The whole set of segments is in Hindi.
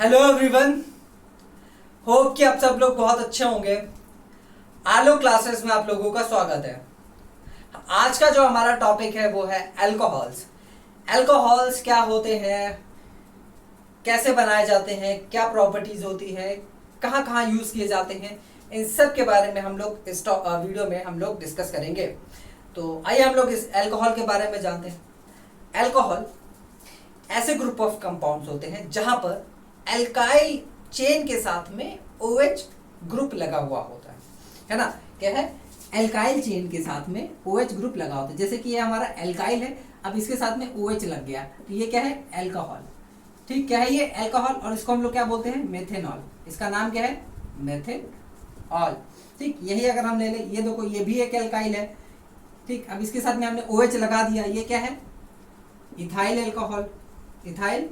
हेलो एवरीवन, होप कि आप सब लोग बहुत अच्छे होंगे। आलो क्लासेस में आप लोगों का स्वागत है। आज का जो हमारा टॉपिक है वो है अल्कोहल्स। अल्कोहल्स क्या होते हैं, कैसे बनाए जाते हैं, क्या प्रॉपर्टीज होती है, कहाँ कहाँ यूज किए जाते हैं, इन सब के बारे में हम लोग इस वीडियो में हम लोग डिस्कस करेंगे। तो आइए हम लोग इस अल्कोहल के बारे में जानते हैं। अल्कोहल ऐसे ग्रुप ऑफ कंपाउंड्स होते हैं जहां पर एल्काइल चेन के साथ में OH ग्रुप लगा हुआ होता है ना। क्या है? एल्काइल चेन के साथ में OH ग्रुप लगा होता है। जैसे कि ये हमारा एल्काइल है, अब इसके साथ में OH लग गया तो ये क्या है? अल्कोहल। ठीक, क्या है ये? अल्कोहल। और इसको हम लोग क्या बोलते हैं? मेथेनॉल। इसका नाम क्या है? मेथेनॉल। ठीक, यही अगर हम ले लें, ये देखो ये भी एक एल्काइल है। ठीक, अब इसके साथ में हमने OH लगा दिया, ये क्या है? Ethyl alcohol. इथाइल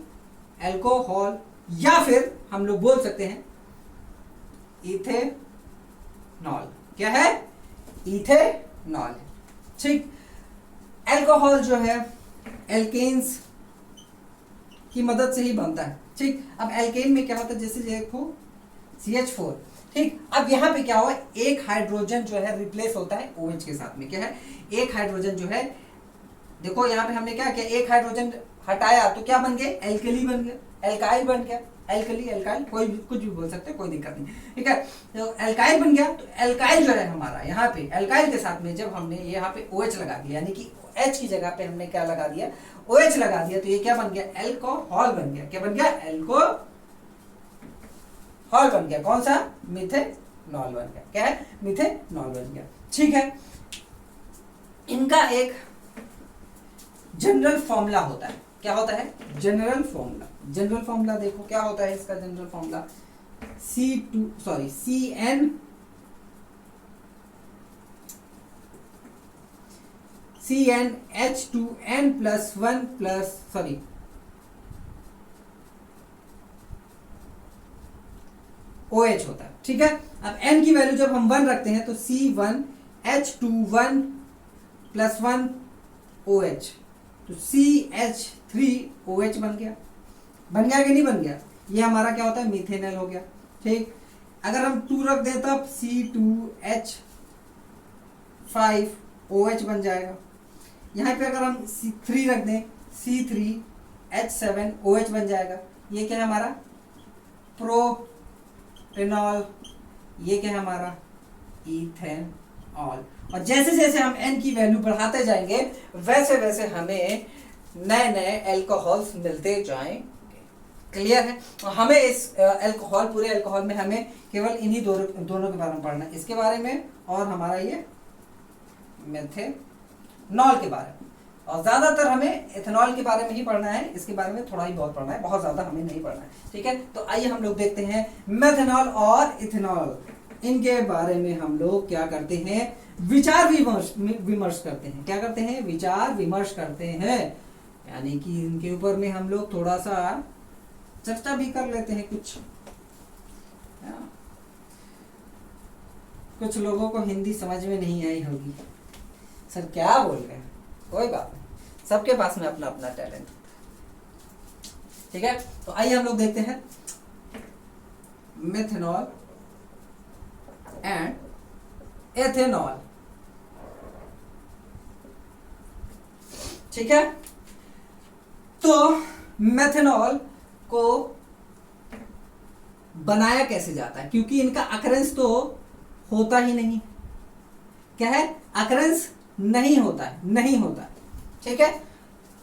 अल्कोहल, या फिर हम लोग बोल सकते हैं इथेनॉल। क्या है? इथेनॉल। ठीक, अल्कोहल जो है एल्केन्स की मदद से ही बनता है। ठीक, अब एल्केन में क्या होता है? जैसे देखो CH4। ठीक, अब यहां पे क्या हुआ? एक हाइड्रोजन जो है रिप्लेस होता है OH के साथ में। क्या है? एक हाइड्रोजन जो है, देखो यहाँ पे हमने क्या किया? एक हाइड्रोजन हटाया तो क्या बन गया? एल्कली बन गया, एल्काइल बन गया। एल्कली, एल्काइल, कोई भी कुछ भी बोल सकते हैं, कोई दिक्कत नहीं। ठीक है, तो एल्काइल बन गया। तो एल्काइल जो है हमारा यहाँ पे, एल्काइल के साथ में जब हमने यहाँ पे OH लगा दिया, यानी कि H की जगह पे हमने क्या लगा दिया? OH लगा दिया, तो ये क्या बन गया? एल्कोहल बन गया। क्या बन गया? एल्कोहल बन गया। कौन सा? मिथेनॉल बन गया। क्या है? मिथेनॉल बन गया। ठीक है, इनका एक जनरल फॉर्मूला होता है। क्या होता है? General formula. जनरल फॉर्मूला देखो क्या होता है इसका general formula? CnH2n plus 1 plus OH होता है। ठीक है, अब n की वैल्यू जब हम 1 रखते हैं तो C1H21 प्लस 1 OH, तो CH3OH बन गया। बन गया कि नहीं बन गया? ये हमारा क्या होता है? मिथेनॉल हो गया। ठीक, अगर हम 2 रख दें तब C2H5OH बन जाएगा। यहाँ पे अगर हम 3 रख दें C3H7OH बन जाएगा। ये क्या है हमारा? प्रोपेनॉल। ये क्या है हमारा? इथेनॉल। और जैसे जैसे हम n की वैल्यू बढ़ाते जाएंगे वैसे वैसे हमें नए नए अल्कोहल्स मिलते जाएंगे। क्लियर है? हमें इस अल्कोहल, पूरे अल्कोहल में हमें केवल इन्हीं दोनों के बारे में पढ़ना है, इसके बारे में और हमारा ये मेथेनॉल के बारे में। और ज्यादातर हमें इथेनॉल के बारे में ही पढ़ना है, इसके बारे में थोड़ा ही बहुत पढ़ना है, बहुत ज्यादा हमें नहीं पढ़ना है। ठीक है, तो आइए हम लोग देखते हैं मेथेनॉल और इथेनॉल, इनके बारे में हम लोग क्या करते हैं? विचार विमर्श करते हैं। क्या करते हैं? विचार विमर्श करते हैं, यानी कि इनके ऊपर में हम लोग थोड़ा सा चर्चा भी कर लेते हैं। कुछ लोगों को हिंदी समझ में नहीं आई होगी, सर क्या बोल रहे हैं। कोई बात नहीं, सबके पास में अपना अपना टैलेंट होता है। ठीक है, तो आइए हम लोग देखते हैं मेथेनॉल एंड एथेनॉल। ठीक है, तो मेथेनॉल को बनाया कैसे जाता है? क्योंकि इनका अकरेंस तो होता ही नहीं। क्या है? अकरेंस नहीं होता है, नहीं होता है। ठीक है,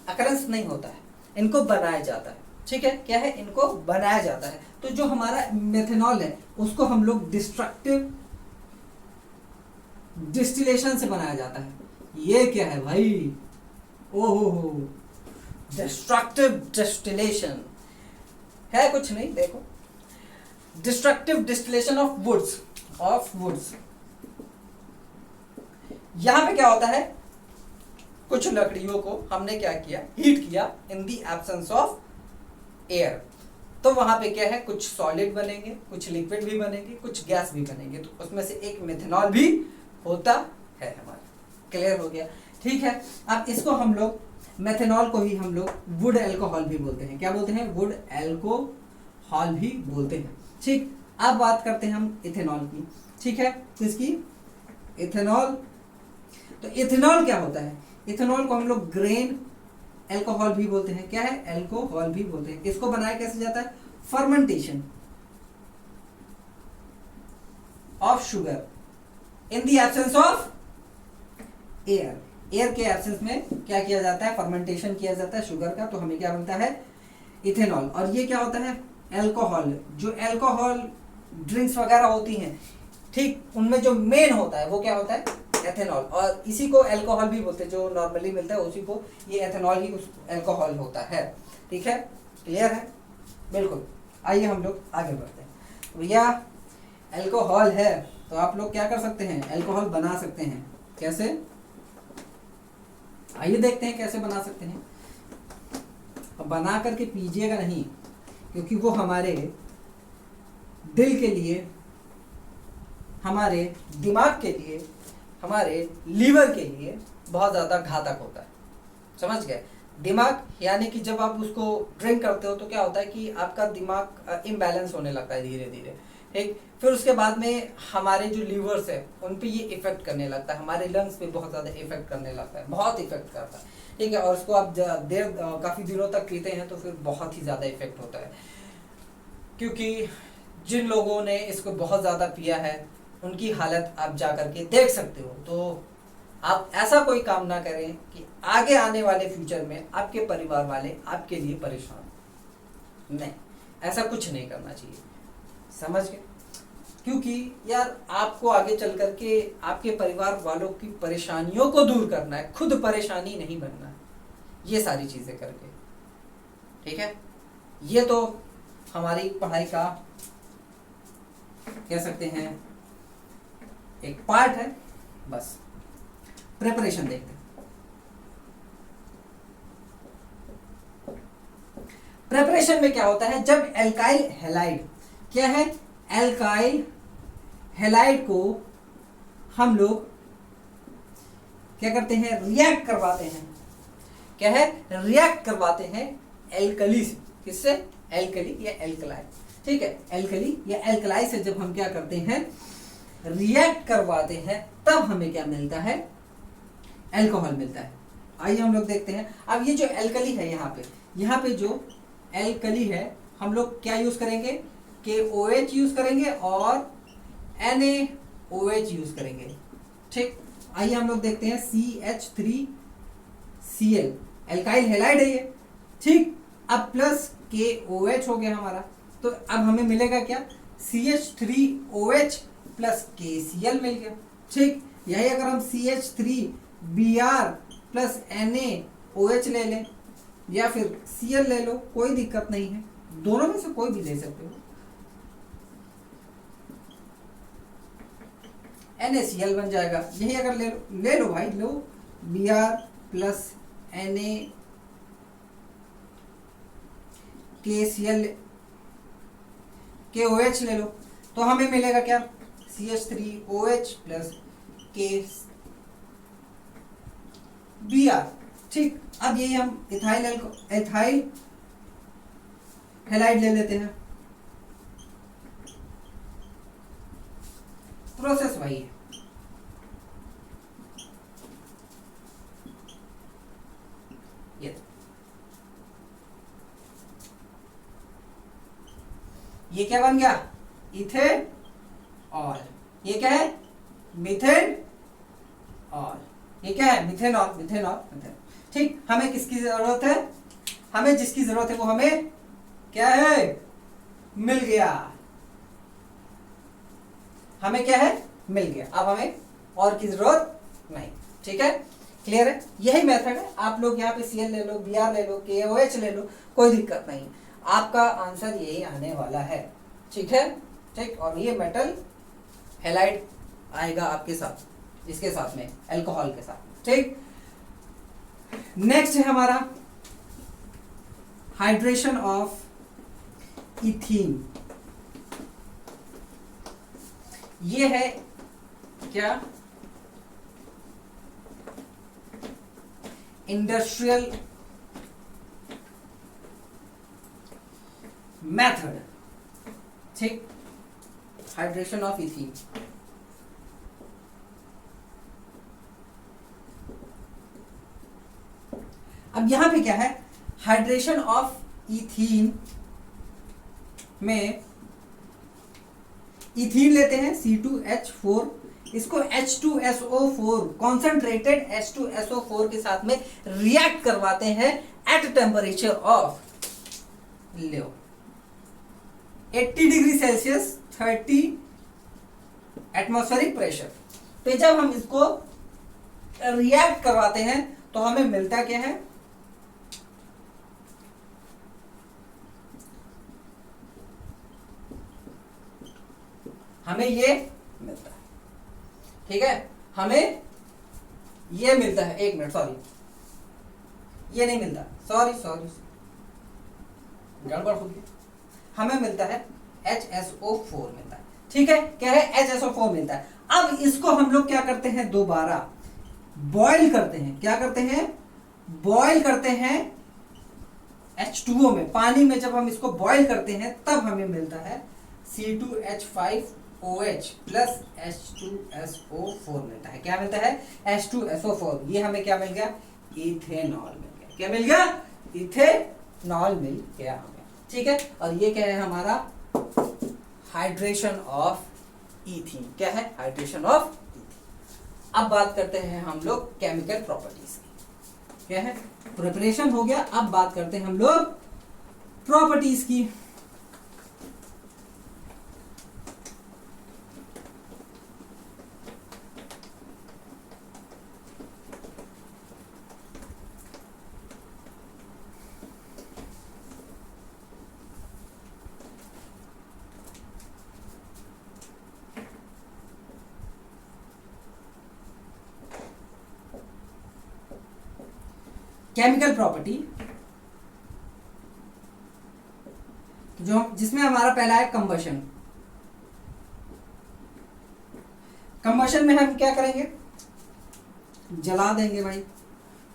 अकरेंस नहीं होता है, इनको बनाया जाता है। ठीक है, क्या है? इनको बनाया जाता है। तो जो हमारा मेथेनॉल है उसको हम लोग डिस्ट्रक्टिव डिस्टिलेशन से बनाया जाता है। ये क्या है भाई? ओहो, डिस्ट्रक्टिव डिस्टिलेशन है कुछ नहीं। देखो, डिस्ट्रक्टिव डिस्टिलेशन ऑफ वुड्स। यहां पे क्या होता है? कुछ लकड़ियों को हमने क्या किया? हीट किया in the absence of air. तो वहां पे क्या है? कुछ सॉलिड बनेंगे, कुछ लिक्विड भी बनेंगे, कुछ गैस भी बनेंगे। तो उसमें से एक मेथेनॉल भी होता है हमारा। क्लियर हो गया? ठीक है, अब इसको हम लोग, मेथेनॉल को ही हम लोग वुड अल्कोहल भी बोलते हैं। क्या बोलते हैं? Would alcohol. हॉल भी बोलते हैं। ठीक, अब बात करते हैं हम इथेनॉल की। ठीक है, किसकी? इथेनॉल। तो इथेनॉल क्या होता है? इथेनॉल को हम लोग ग्रेन एल्कोहल भी बोलते हैं। क्या है? एल्कोहल भी बोलते हैं। इसको बनाया कैसे जाता है? Fermentation of sugar in the absence of air. Air के एब्सेंस में क्या किया जाता है? फर्मेंटेशन किया जाता है शुगर का, तो हमें क्या बनता है? इथेनॉल। और ये क्या होता है? एल्कोहल। जो एल्कोहल ड्रिंक्स वगैरह होती हैं, ठीक, उनमें जो मेन होता है वो क्या होता है? एथेनॉल। और इसी को एल्कोहल भी बोलते हैं, जो नॉर्मली मिलता है उसी को ये एथेनॉल ही एल्कोहल होता है। ठीक है, क्लियर है? बिल्कुल। आइए हम लोग आगे बढ़ते हैं। तो भैया एल्कोहल है तो आप लोग क्या कर सकते हैं? एल्कोहल बना सकते हैं। कैसे? आइए देखते हैं कैसे बना सकते हैं। अब बना करके पीजिएगा नहीं, क्योंकि वो हमारे दिल के लिए, हमारे दिमाग के लिए, हमारे लीवर के लिए बहुत ज़्यादा घातक होता है। समझ गए? दिमाग यानी कि जब आप उसको ड्रिंक करते हो तो क्या होता है कि आपका दिमाग इम्बैलेंस होने लगता है धीरे धीरे। ठीक, फिर उसके बाद में हमारे जो लीवर्स है उन पे ये इफेक्ट करने लगता है, हमारे लंग्स पे बहुत ज़्यादा इफेक्ट करने लगता है, बहुत इफेक्ट करता है। ठीक है, और उसको आप काफ़ी दिनों तक पीते हैं तो फिर बहुत ही ज़्यादा इफेक्ट होता है। क्योंकि जिन लोगों ने इसको बहुत ज़्यादा पिया है उनकी हालत आप जा करके देख सकते हो। तो आप ऐसा कोई काम ना करें कि आगे आने वाले फ्यूचर में आपके परिवार वाले आपके लिए परेशान। नहीं, ऐसा कुछ नहीं करना चाहिए। समझ गए? क्योंकि यार आपको आगे चल करके आपके परिवार वालों की परेशानियों को दूर करना है, खुद परेशानी नहीं बनना है ये सारी चीज़ें करके। ठीक है, ये तो हमारी पढ़ाई का कह सकते हैं एक पार्ट है। बस प्रिपरेशन देखते हैं। प्रिपरेशन में क्या होता है? जब एल्काइल हैलाइड, क्या है? एल्काइल हैलाइड को हम लोग क्या करते हैं? रिएक्ट करवाते हैं। क्या है? रिएक्ट करवाते हैं एल्कली से। किससे? एल्कली या एल्कलाई। ठीक है, एल्कली या एल्कलाई से जब हम क्या करते हैं? रिएक्ट करवाते हैं, तब हमें क्या मिलता है? एल्कोहल मिलता है। आइए हम लोग देखते हैं। अब ये जो एल्कली है, यहाँ पे जो एल्कली है हम लोग क्या यूज करेंगे? KOH यूज करेंगे और NaOH यूज करेंगे। ठीक, आइए हम लोग देखते हैं। CH3Cl एल्काइल हैलाइड है ये। ठीक, अब प्लस KOH हो गया हमारा, तो अब हमें मिलेगा क्या? CH3OH प्लस KCl मिल गया। ठीक, यही अगर हम CH3Br प्लस NaOH ले लें या फिर Cl ले लो, कोई दिक्कत नहीं है, दोनों में से कोई भी ले सकते हो। NaCl बन जाएगा। यही अगर ले लो भाई, लो Br प्लस KCl KOH ले लो, तो हमें मिलेगा क्या? CH3OH plus KBr। ठीक, अब यही हम इथाइल हैलाइड ले लेते हैं। प्रोसेस वही है। ये क्या बन गया? Ethane all. ये क्या है? Methane all. ये क्या है? मिथेनॉल। मिथेन। ठीक, हमें किसकी जरूरत है? हमें जिसकी जरूरत है वो हमें क्या है? मिल गया। हमें क्या है? मिल गया। अब हमें और की जरूरत नहीं। ठीक है, क्लियर है? यही मेथड है। आप लोग यहाँ पे Cl ले लो, Br ले लो, KOH ले लो, कोई दिक्कत नहीं। आपका आंसर यही आने वाला है। ठीक है, ठीक, और ये मेटल हैलाइड आएगा आपके साथ, इसके साथ में अल्कोहल के साथ। ठीक, नेक्स्ट है हमारा हाइड्रेशन ऑफ इथीन। ये है क्या? इंडस्ट्रियल मेथड ठीक, हाइड्रेशन ऑफ इथीन। अब यहां पे क्या है, हाइड्रेशन ऑफ इथीन में इथीन लेते हैं C2H4, इसको H2SO4 कॉन्सेंट्रेटेड H2SO4 के साथ में रिएक्ट करवाते हैं at temperature of low 80 degree Celsius 30 atmospheric pressure. तो जब हम इसको रिएक्ट करवाते हैं तो हमें मिलता क्या है, हमें ये मिलता है। ठीक है, हमें ये मिलता है, एक मिनट सॉरी, ये नहीं मिलता, सॉरी गड़बड़ हो गई, हमें मिलता है HSO4 मिलता है। ठीक है, क्या है, HSO4 मिलता है। अब इसको हम लोग क्या करते हैं, दोबारा बॉईल करते हैं। क्या करते हैं, बॉईल करते हैं H2O में, पानी में जब हम इसको बॉईल करते हैं तब हमें मिलता है C2H5OH प्लस H2SO4 मिलता है। क्या मिलता है, H2SO4। ये हमें क्या मिल गया, इथेनॉल मिल गया। क्या मिल गया, इथेनॉल मिल गया हमें। ठीक है, और ये क्या है हमारा, हाइड्रेशन ऑफ इथीन। क्या है, हाइड्रेशन ऑफ इथीन। अब बात करते हैं हम लोग केमिकल प्रॉपर्टीज की। क्या है, प्रिपरेशन हो गया, अब बात करते हैं हम लोग प्रॉपर्टीज की। केमिकल प्रॉपर्टी जो जिसमें हमारा पहला है कंबशन। कंबशन में हम क्या करेंगे, जला देंगे भाई।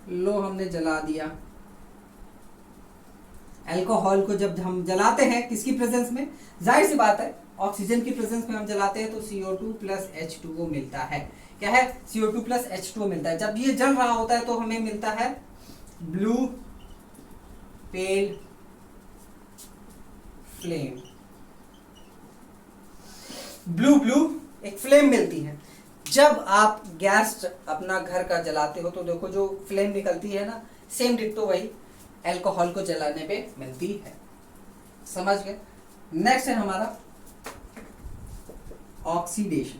लो हमने जला दिया। अल्कोहल को जब हम जलाते हैं किसकी प्रेजेंस में, जाहिर सी बात है ऑक्सीजन की प्रेजेंस में हम जलाते हैं तो CO2 प्लस H2O मिलता है। क्या है, CO2 प्लस H2O मिलता है। जब ये जल रहा होता है तो हमें मिलता है ब्लू पेल फ्लेम। ब्लू एक फ्लेम मिलती है। जब आप गैस अपना घर का जलाते हो तो देखो जो फ्लेम निकलती है ना, सेम डिट्टो वही अल्कोहल को जलाने पे मिलती है। समझ गए। नेक्स्ट है हमारा ऑक्सीडेशन।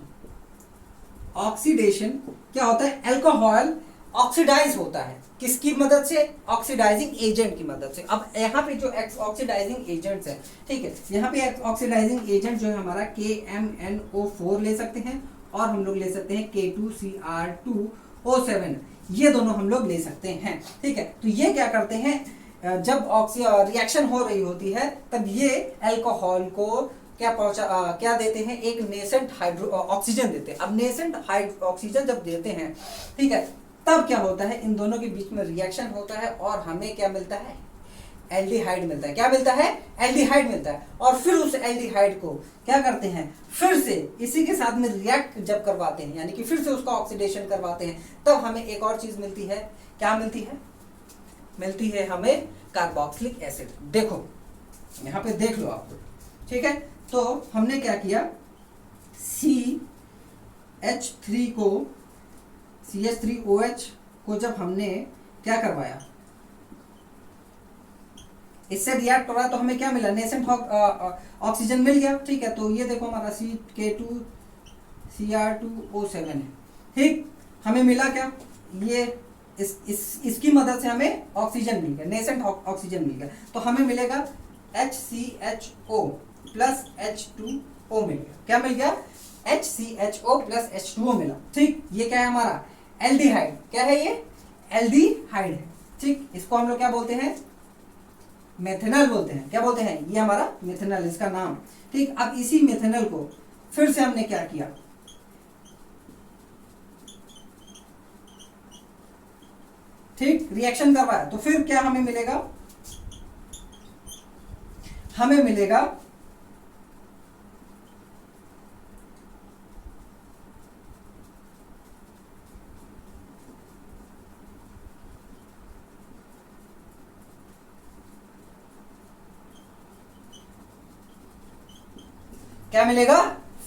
ऑक्सीडेशन क्या होता है, अल्कोहल ऑक्सीडाइज होता है किसकी मदद से, ऑक्सीडाइजिंग एजेंट की मदद से। अब यहाँ पे जो ऑक्सीडाइजिंग एजेंट्स है, ठीक है, यहाँ पे ऑक्सीडाइजिंग एजेंट जो है हमारा KMNO4 ले सकते हैं और हम लोग ले सकते हैं K2Cr2O7, ये दोनों हम लोग ले सकते हैं। ठीक है, तो ये क्या करते हैं, जब रिएक्शन हो रही होती है तब ये अल्कोहल को क्या देते हैं, एक नेसेंट ऑक्सीजन देते हैं। अब नेसेंट ऑक्सीजन जब देते हैं, ठीक है, तब क्या होता है, इन दोनों के बीच में रिएक्शन होता है और हमें क्या मिलता है, एल्डिहाइड मिलता है। क्या मिलता है, एल्डिहाइड मिलता है। और फिर उस एल्डिहाइड को क्या करते हैं, फिर से इसी के साथ में रिएक्ट जब करवाते हैं, यानी कि फिर से उसका ऑक्सीडेशन करवाते हैं, तब हमें एक और चीज मिलती है। क्या मिलती है, मिलती है हमें कार्बोक्सिलिक एसिड। देखो यहाँ पे देख लो आप, ठीक है। तो हमने क्या किया, CH3 को CH3OH को जब हमने क्या करवाया, इससे रिएक्ट करवाया तो हमें क्या मिला, नेसेंट ऑक्सीजन मिल गया। ठीक है, तो ये देखो हमारा K2Cr2O7 है। ठीक, हमें मिला क्या, ये इसकी मदद से हमें ऑक्सीजन मिल गया, नेसेंट ऑक्सीजन मिल गया। तो हमें मिलेगा HCHO प्लस H2O मिल गया। क्या मिल गया, HCHO प्लस H2O मिला। ठीक, ये क्या है हमारा एल्डिहाइड। क्या है, ये एल्डिहाइड है। ठीक, इसको हम लोग क्या बोलते हैं, मेथेनॉल बोलते हैं। क्या बोलते हैं, ये हमारा मेथेनॉल इसका नाम। ठीक, अब इसी मेथेनॉल को फिर से हमने क्या किया, ठीक, रिएक्शन करवाया। तो फिर क्या हमें मिलेगा, हमें मिलेगा क्या मिलेगा,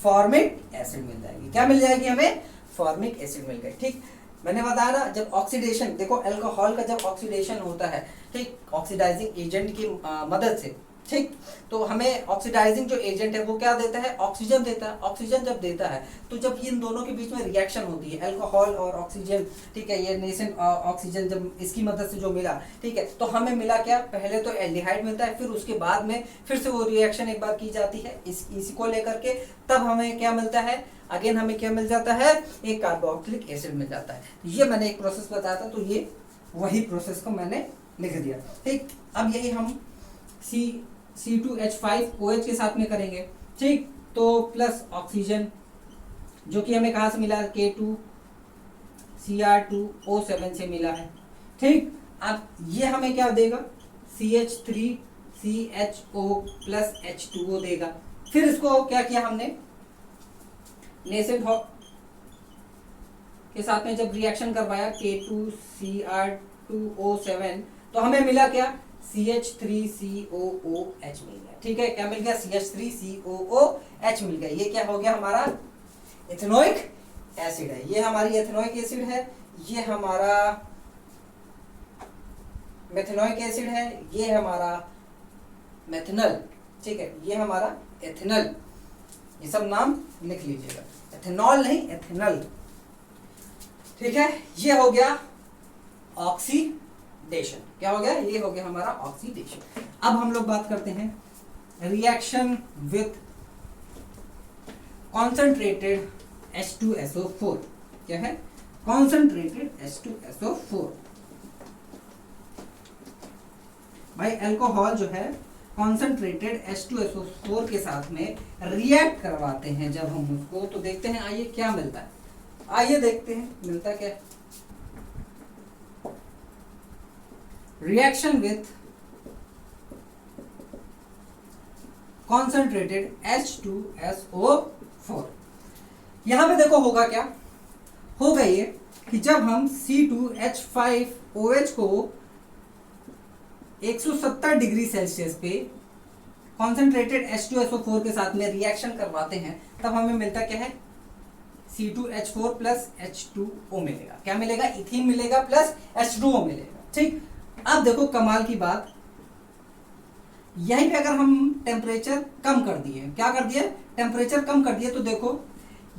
फॉर्मिक एसिड मिल जाएगी। क्या मिल जाएगी हमें, फॉर्मिक एसिड मिल गई। ठीक, मैंने बताया ना, जब ऑक्सीडेशन, देखो अल्कोहल का जब ऑक्सीडेशन होता है, ठीक, ऑक्सीडाइजिंग एजेंट की मदद से, ठीक, तो हमें ऑक्सीडाइजिंग जो एजेंट है वो क्या देता है, ऑक्सीजन देता है। ऑक्सीजन जब देता है तो जब इन दोनों के बीच में रिएक्शन होती है, अल्कोहल और ऑक्सीजन, ठीक है, ये नेसेंट ऑक्सीजन जब इसकी मदद से जो मिला, ठीक है, तो हमें मिला क्या, पहले तो एल्डिहाइड मिलता है, फिर उसके बाद में फिर से वो रिएक्शन एक बार की जाती है इसी को लेकर के, तब हमें क्या मिलता है, अगेन हमें क्या मिल जाता है, एक कार्बोक्सिलिक एसिड मिल जाता है। ये मैंने एक प्रोसेस बताया था, तो ये वही प्रोसेस को मैंने लिख दिया। ठीक, अब यही हम C2H5OH के साथ में करेंगे। ठीक, तो प्लस ऑक्सीजन जो कि हमें कहाँ से मिला, K2Cr2O7 से मिला है। ठीक, अब ये हमें क्या देगा, CH3CHO प्लस H2O देगा। फिर इसको क्या किया हमने, नेसेंट के साथ में जब रिएक्शन करवाया K2Cr2O7, तो हमें मिला क्या, CH3COOH मिल गया। ठीक है, क्या मिल गया, CH3COOH मिल गया। ये क्या हो गया, हमारा इथेनोइक एसिड है। ये हमारी इथेनोइक एसिड है, ये हमारा मेथेनोइक एसिड है, ये हमारा मेथनल, ठीक है, ये हमारा एथेनल। ये सब नाम लिख लीजिएगा, एथेनॉल नहीं, एथेनल। ठीक है, ये हो गया ऑक्सीडेशन। क्या हो गया, ये हो गया हमारा ऑक्सीडेशन। अब हम लोग बात करते हैं रिएक्शन विथ कॉन्सेंट्रेटेड H2SO4। क्या है, कॉन्सेंट्रेटेड H2SO4। भाई अल्कोहल जो है कॉन्सेंट्रेटेड H2SO4 के साथ में रिएक्ट करवाते हैं जब हम उसको, तो देखते हैं आइए क्या मिलता है। आइए देखते हैं मिलता क्या। Reaction with concentrated H2SO4। यहां पे देखो होगा क्या, होगा ये कि जब हम C2H5OH को 170 डिग्री सेल्सियस पे कॉन्सेंट्रेटेड H2SO4 के साथ में रिएक्शन करवाते हैं, तब हमें मिलता क्या है, C2H4 प्लस H2O मिलेगा। क्या मिलेगा, इथीन मिलेगा प्लस H2O मिलेगा। ठीक, अब देखो कमाल की बात, यहीं पे अगर हम टेम्परेचर कम कर दिए, क्या कर दिए, टेम्परेचर कम कर दिए, तो देखो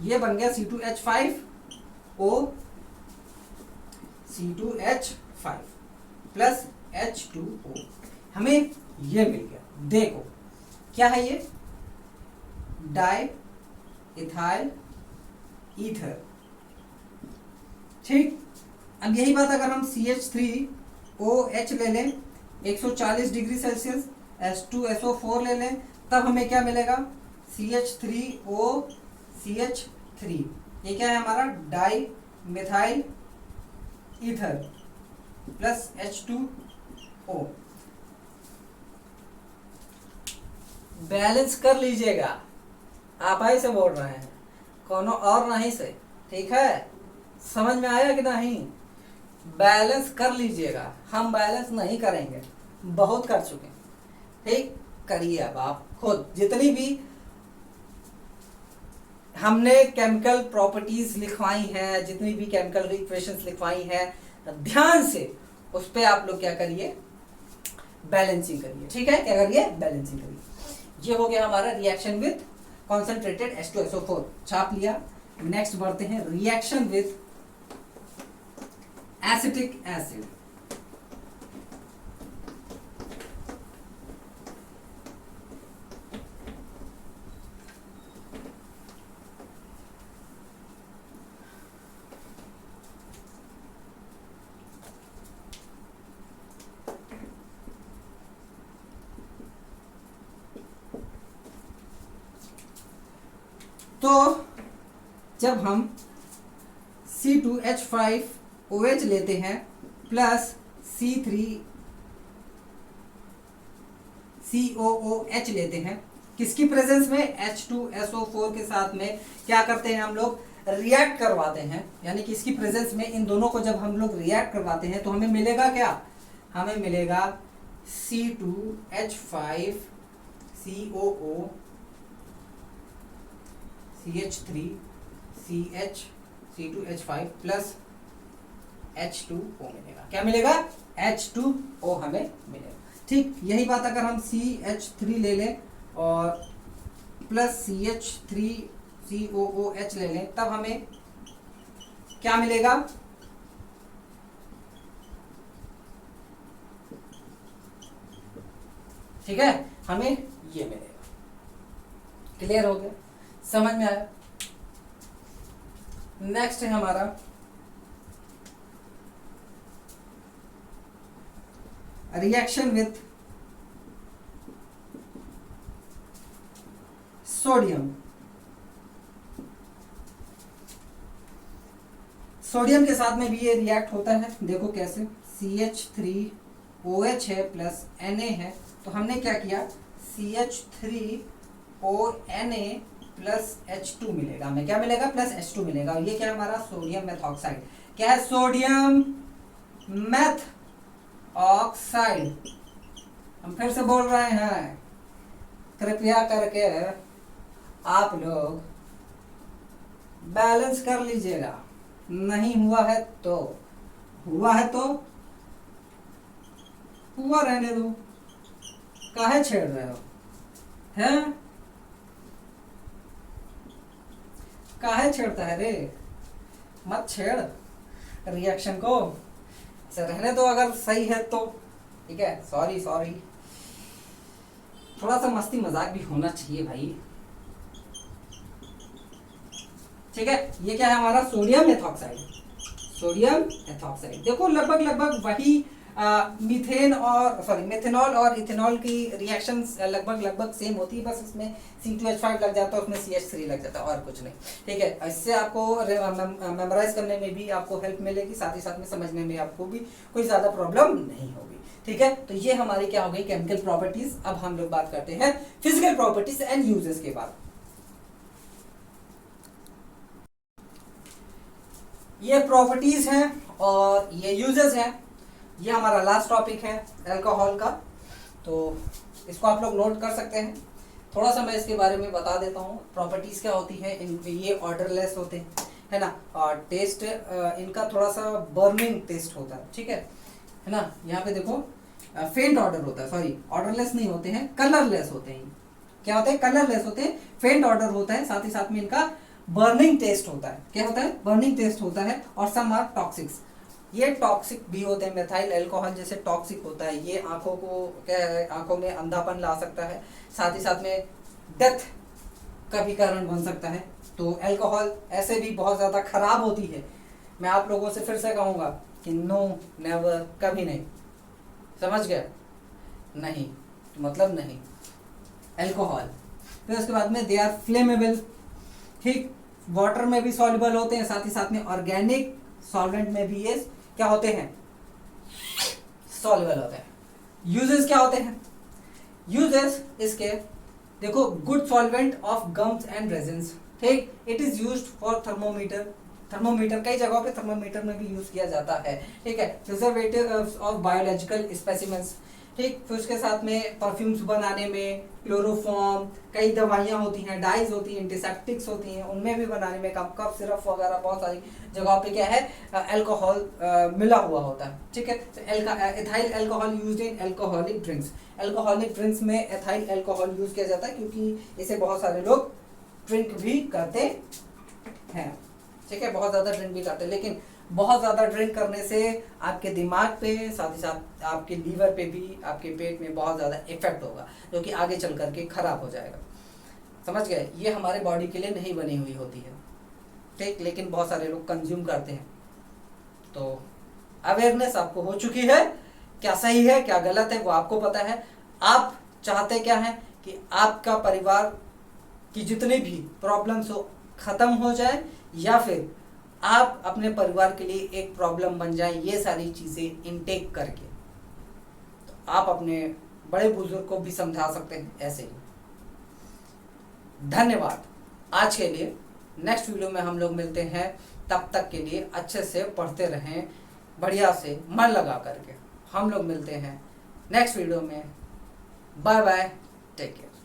ये बन गया C2H5O, C2H5 प्लस H2O, हमें ये मिल गया। देखो क्या है ये, डाई इथाइल ईथर। ठीक, अब यही बात अगर हम CH3OH ले लें 140 डिग्री सेल्सियस, H2SO4 ले लें, तब हमें क्या मिलेगा, CH3OCH3। ये क्या है हमारा, di methyl ether plus H2O। Balance कर लीजिएगा, आप ही से बोल रहे हैं, कोनो और नहीं से। ठीक है, समझ में आया कि नहीं, बैलेंस कर लीजिएगा। हम बैलेंस नहीं करेंगे, बहुत कर चुके हैं। ठीक, करिए अब आप खुद, जितनी भी हमने केमिकल प्रॉपर्टीज लिखवाई हैं, जितनी भी केमिकल इक्वेशंस लिखवाई हैं, ध्यान से उस पे आप लोग क्या करिए, बैलेंसिंग करिए। ठीक है, क्या करिए, बैलेंसिंग करिए। ये हो गया हमारा रिएक्शन विथ कॉन्सेंट्रेटेड H2SO4, छाप लिया। नेक्स्ट बढ़ते हैं रिएक्शन विथ एसिटिक एसिड। तो जब हम C2H5OH लेते हैं प्लस C3COOH लेते हैं, किसकी प्रेजेंस में, H2SO4 के साथ में क्या करते हैं हम लोग, रिएक्ट करवाते हैं। यानी कि इसकी प्रेजेंस में इन दोनों को जब हम लोग रिएक्ट करवाते हैं तो हमें मिलेगा क्या, हमें मिलेगा C2H5COO CH3CH2H5 प्लस H2O मिलेगा। क्या मिलेगा? H2O हमें मिलेगा। ठीक, यही बात अगर हम CH3 ले लें और प्लस CH3COOH ले लें, तब हमें क्या मिलेगा? ठीक है, हमें ये मिलेगा। क्लियर हो गया? समझ में आया? नेक्स्ट है हमारा रिएक्शन विथ सोडियम। सोडियम के साथ में भी ये रिएक्ट होता है। देखो कैसे, CH3OH है प्लस Na है, तो हमने क्या किया, CH3ONa प्लस H2 मिलेगा। हमें क्या मिलेगा? प्लस H2 मिलेगा। ये क्या है हमारा? Sodium methoxide. क्या है? Sodium methoxide. हम फिर से बोल रहे हैं, कृपया करके आप लोग बैलेंस कर लीजिएगा। नहीं हुआ है तो हुआ है तो हुआ रहने दो, काहे छेड़ रहे हो? हैं? काहे छेड़ता है रे? मत छेड़ रिएक्शन को, रहने दो। अगर सही है तो ठीक है। सॉरी, थोड़ा सा मस्ती मजाक भी होना चाहिए भाई। ठीक है, ये क्या है हमारा? Sodium ethoxide. सोडियम एथॉक्साइड देखो लगभग वही मेथेनॉल और इथेनॉल की रिएक्शन लगभग सेम होती है, बस इसमें C2H5 लग जाता है, उसमें CH3 लग जाता है, और कुछ नहीं। ठीक है, इससे आपको मेमोराइज करने में भी आपको हेल्प मिलेगी, साथ ही साथ में समझने में आपको भी कोई ज़्यादा प्रॉब्लम नहीं होगी। ठीक है, तो ये हमारी क्या हो गई? Chemical properties. अब हम लोग बात करते हैं फिजिकल प्रॉपर्टीज एंड यूजेस के बाद। ये प्रॉपर्टीज हैं और ये यूजेस हैं। ये हमारा लास्ट टॉपिक है अल्कोहल का, तो इसको आप लोग नोट कर सकते हैं। थोड़ा सा मैं इसके बारे में बता देता हूँ। प्रॉपर्टीज क्या होती है? ये ऑर्डरलेस होते हैं, है ना, और टेस्ट इनका थोड़ा सा बर्निंग टेस्ट होता है। ठीक है ना, यहाँ पे देखो फेंट ऑर्डर होता है, सॉरी ऑर्डरलेस नहीं होते हैं, कलरलेस होते हैं। क्या होते हैं? कलरलेस होते हैं, फेंट ऑर्डर होता है, साथ ही साथ में इनका बर्निंग टेस्ट होता है। क्या होता है? बर्निंग टेस्ट होता है। और सम आर टॉक्सिक्स, ये टॉक्सिक भी होते हैं। मेथाइल अल्कोहल जैसे टॉक्सिक होता है, ये आंखों को क्या है, आंखों में अंधापन ला सकता है, साथ ही साथ में डेथ का भी कारण बन सकता है। तो अल्कोहल ऐसे भी बहुत ज़्यादा खराब होती है। मैं आप लोगों से फिर से कहूँगा कि नो, नेवर, कभी नहीं। समझ गए? नहीं मतलब नहीं अल्कोहल। फिर उसके बाद में दे आर फ्लेमेबल। ठीक, वाटर में भी सॉल्युबल होते हैं, साथ ही साथ में ऑर्गेनिक सॉल्वेंट में भी ये क्या होते हैं? सॉल्युबल होते हैं। यूजेस क्या होते हैं? यूजेस इसके देखो, good solvent of gums and resins. ठीक, it is used for thermometer. Thermometer कई जगहों पे थर्मोमीटर में भी यूज किया जाता है। ठीक है, प्रिजर्वेटिव ऑफ बायोलॉजिकल स्पेसिमेंस। ठीक, फिर उसके साथ में परफ्यूम्स बनाने में, क्लोरोफॉर्म, कई दवाइयाँ होती हैं, डाइज होती हैं, एंटीसेप्टिक्स होती हैं, उनमें भी बनाने में कफ सिरप वगैरह बहुत सारी जगहों पे क्या है? अल्कोहल मिला हुआ होता है। ठीक है, तो ethyl alcohol used in alcoholic drinks. Alcoholic drinks में एथाइल अल्कोहल यूज किया जाता है, क्योंकि इसे बहुत सारे लोग ड्रिंक भी करते हैं। ठीक है, बहुत ज़्यादा ड्रिंक भी करते हैं, लेकिन बहुत ज़्यादा ड्रिंक करने से आपके दिमाग पे, साथ ही साथ आपके लीवर पे भी, आपके पेट में बहुत ज़्यादा इफेक्ट होगा, जो कि आगे चल करके खराब हो जाएगा। समझ गए? ये हमारे बॉडी के लिए नहीं बनी हुई होती है। ठीक, लेकिन बहुत सारे लोग कंज्यूम करते हैं। तो अवेयरनेस आपको हो चुकी है, क्या सही है क्या गलत है वो आपको पता है। आप चाहते क्या है कि आपका परिवार की जितनी भी प्रॉब्लम्स हो खत्म हो जाए, या फिर आप अपने परिवार के लिए एक प्रॉब्लम बन जाए, ये सारी चीजें इनटेक करके। तो आप अपने बड़े बुजुर्ग को भी समझा सकते हैं ऐसे ही। धन्यवाद आज के लिए। नेक्स्ट वीडियो में हम लोग मिलते हैं, तब तक के लिए अच्छे से पढ़ते रहें, बढ़िया से मन लगा करके। हम लोग मिलते हैं नेक्स्ट वीडियो में। Bye bye, take care.